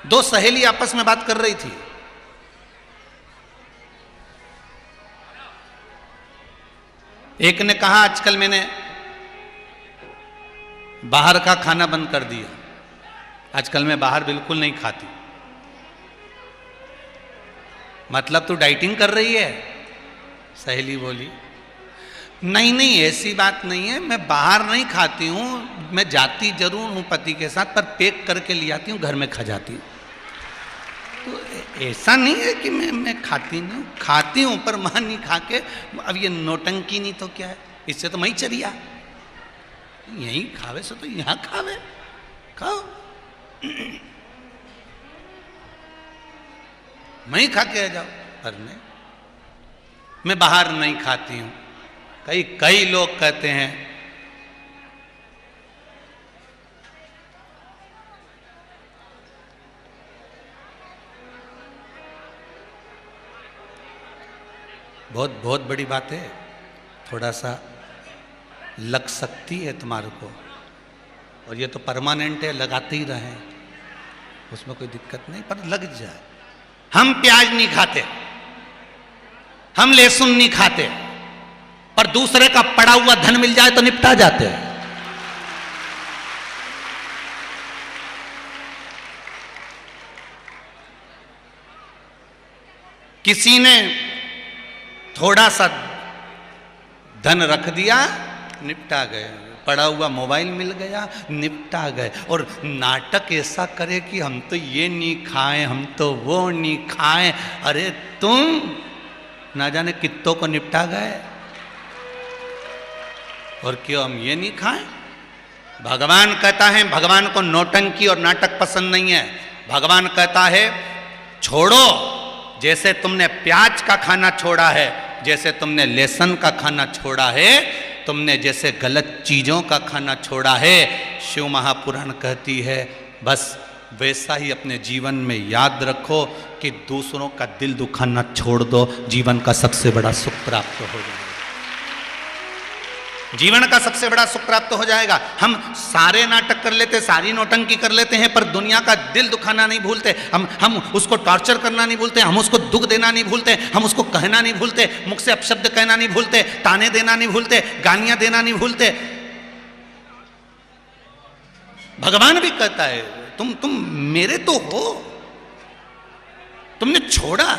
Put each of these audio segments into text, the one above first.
दो सहेली आपस में बात कर रही थी। एक ने कहा आजकल मैंने बाहर का खाना बंद कर दिया, आजकल मैं बाहर बिल्कुल नहीं खाती। मतलब तू डाइटिंग कर रही है? सहेली बोली नहीं नहीं ऐसी बात नहीं है, मैं बाहर नहीं खाती हूँ, मैं जाती जरूर हूँ पति के साथ, पर पैक करके ले आती हूँ, घर में खा जाती हूँ। तो ऐसा नहीं है कि मैं खाती नहीं हूँ, खाती हूँ पर मां नहीं खा के। अब ये नौटंकी नहीं तो क्या है, इससे तो मैं ही चरिया, यहीं खावे सो तो यहाँ खावे, खाओ। मैं ही खा के आ जाओ, पर नहीं, मैं बाहर नहीं खाती हूँ। कई लोग कहते हैं बहुत बड़ी बात है, थोड़ा सा लग सकती है तुम्हारे को, और ये तो परमानेंट है, लगाते ही रहें, उसमें कोई दिक्कत नहीं, पर लग जाए। हम प्याज नहीं खाते, हम लहसुन नहीं खाते, पर दूसरे का पड़ा हुआ धन मिल जाए तो निपटा जाते हैं। किसी ने थोड़ा सा धन रख दिया, निपटा गए, पड़ा हुआ मोबाइल मिल गया, निपटा गए। और नाटक ऐसा करे कि हम तो ये नहीं खाएं, हम तो वो नहीं खाएं। अरे तुम ना जाने कित्तों को निपटा गए, और क्यों हम ये नहीं खाएं? भगवान कहता है, भगवान को नौटंकी और नाटक पसंद नहीं है। भगवान कहता है छोड़ो, जैसे तुमने प्याज का खाना छोड़ा है, जैसे तुमने लहसुन का खाना छोड़ा है, तुमने जैसे गलत चीजों का खाना छोड़ा है, शिव महापुराण कहती है बस वैसा ही अपने जीवन में याद रखो कि दूसरों का दिल दुखाना छोड़ दो, जीवन का सबसे बड़ा सुख प्राप्त हो जाएगा। जीवन का सबसे बड़ा सुख प्राप्त हो जाएगा। हम सारे नाटक कर लेते, सारी नौटंकी कर लेते हैं, पर दुनिया का दिल दुखाना नहीं भूलते, हम उसको टॉर्चर करना नहीं भूलते, हम उसको दुख देना नहीं भूलते, हम उसको कहना नहीं भूलते, मुख से अपशब्द कहना नहीं भूलते, ताने देना नहीं भूलते, गालियां देना नहीं भूलते। भगवान भी कहता है तुम मेरे तो हो, तुमने छोड़ा,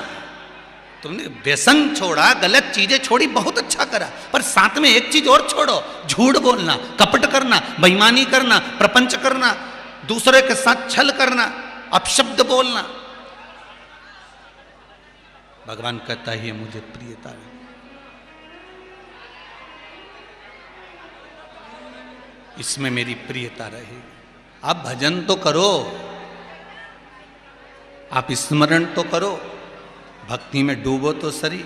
तुमने व्यसन छोड़ा, गलत चीजें छोड़ी, बहुत अच्छा करा, पर साथ में एक चीज और छोड़ो, झूठ बोलना, कपट करना, बेईमानी करना, प्रपंच करना, दूसरे के साथ छल करना, अपशब्द बोलना। भगवान कहता है ये मुझे प्रियता है। इसमें मेरी प्रियता रहेगी। आप भजन तो करो, आप स्मरण तो करो, भक्ति में डूबो तो सरी।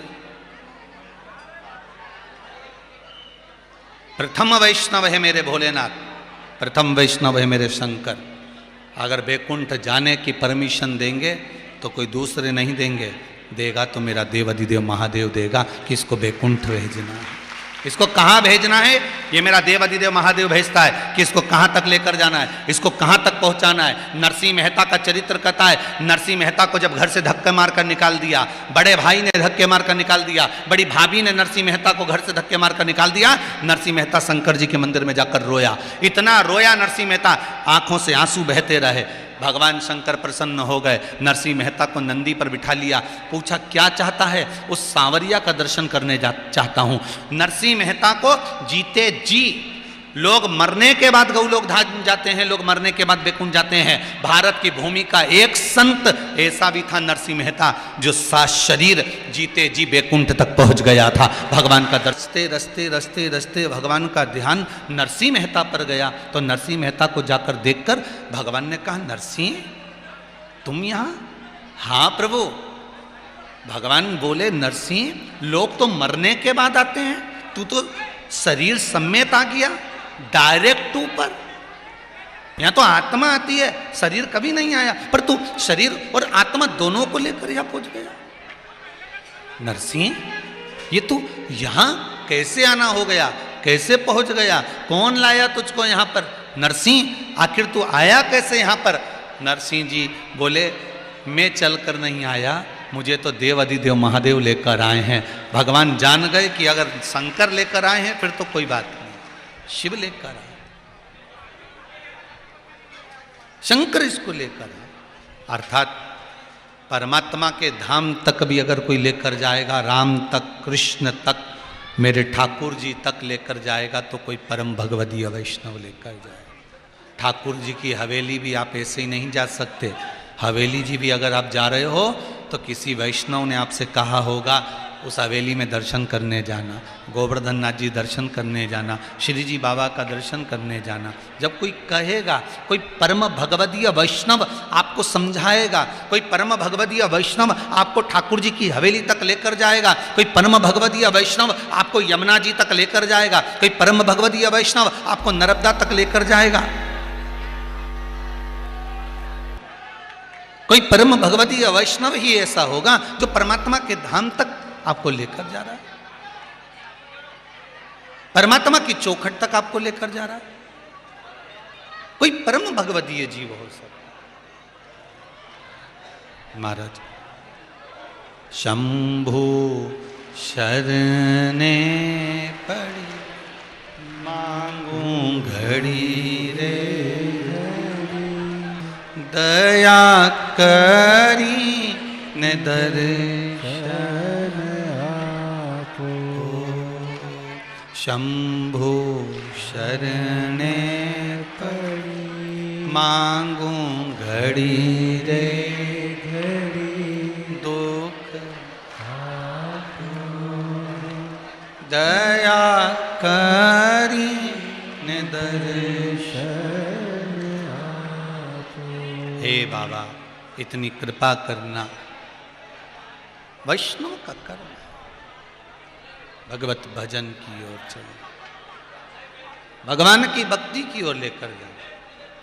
प्रथम वैष्णव है मेरे भोलेनाथ, प्रथम वैष्णव है मेरे शंकर। अगर बैकुंठ जाने की परमिशन देंगे तो कोई दूसरे नहीं देंगे, देगा तो मेरा देवाधिदेव महादेव देगा कि इसको बैकुंठ भेजना है, इसको कहाँ भेजना है, ये मेरा देवाधिदेव महादेव भेजता है कि इसको कहाँ तक लेकर जाना है, इसको कहाँ तक पहुँचाना है। नरसिंह मेहता का चरित्र कहता है, नरसिंह मेहता को जब घर से धक्के मारकर निकाल दिया, बड़े भाई ने धक्के मारकर निकाल दिया, बड़ी भाभी ने नरसिंह मेहता को घर से धक्के मारकर निकाल दिया, नरसिंह मेहता शंकर जी के मंदिर में जाकर रोया, इतना रोया नरसिंह मेहता, आंखों से आंसू बहते रहे। भगवान शंकर प्रसन्न हो गए, नरसिंह मेहता को नंदी पर बिठा लिया, पूछा क्या चाहता है? उस सांवरिया का दर्शन करने चाहता हूं। नरसिंह मेहता को जीते जी, लोग मरने के बाद गौलोक धाम जाते हैं, लोग मरने के बाद बैकुंठ जाते हैं। भारत की भूमि का एक संत ऐसा भी था नरसिंह मेहता, जो शरीर जीते जी बैकुंठ तक पहुंच गया था। भगवान का रस्ते रस्ते रस्ते रस्ते भगवान का ध्यान नरसिंह मेहता पर गया, तो नरसिंह मेहता को जाकर देखकर भगवान ने कहा, नरसिंह तुम यहाँ? हाँ प्रभु। भगवान बोले, नरसिंह लोग तो मरने के बाद आते हैं, तू तो शरीर समेत आ गया डायरेक्ट ऊपर। यहां तो आत्मा आती है, शरीर कभी नहीं आया, पर तू शरीर और आत्मा दोनों को लेकर यहां पहुंच गया। नरसिंह ये तू यहां कैसे आना हो गया, कैसे पहुंच गया, कौन लाया तुझको यहां पर? नरसिंह आखिर तू आया कैसे यहां पर? नरसिंह जी बोले मैं चलकर नहीं आया, मुझे तो देव अधिदेव महादेव लेकर आए हैं। भगवान जान गए कि अगर शंकर लेकर आए हैं फिर तो कोई बात नहीं, शिव लेकर आए, शंकर इसको लेकर आए। अर्थात परमात्मा के धाम तक भी अगर कोई लेकर जाएगा, राम तक, कृष्ण तक, मेरे ठाकुर जी तक लेकर जाएगा तो कोई परम भगवदीय वैष्णव लेकर जाएगा। ठाकुर जी की हवेली भी आप ऐसे ही नहीं जा सकते। हवेली जी भी अगर आप जा रहे हो तो किसी वैष्णव ने आपसे कहा होगा उस हवेली में दर्शन करने जाना, गोवर्धन नाथ जी दर्शन करने जाना, श्री जी बाबा का दर्शन करने जाना। जब कोई कहेगा, कोई परम भगवदीय वैष्णव आपको समझाएगा, कोई परम भगवदीय वैष्णव आपको ठाकुर जी की हवेली तक लेकर जाएगा, कोई परम भगवदीय वैष्णव आपको यमुना जी तक लेकर जाएगा, कोई परम भगवदीय वैष्णव आपको नर्मदा तक लेकर जाएगा, कोई परम भगवदीय वैष्णव ही ऐसा होगा जो परमात्मा के धाम तक आपको लेकर जा रहा है, परमात्मा की चौखट तक आपको लेकर जा रहा है। कोई परम भगवदीय जीव हो सकता। महाराज शंभु शरणे पड़ी मांगू घड़ी रे, दया करी ने दर्शन आपो, शंभु शरणे पड़ी मांगू घड़ी रे, घड़ी दुख दया करी ने दर्शन। हे बाबा इतनी कृपा करना, वैष्णव का कर्म है, भगवत भजन की ओर चलो, भगवान की भक्ति की ओर लेकर जाओ।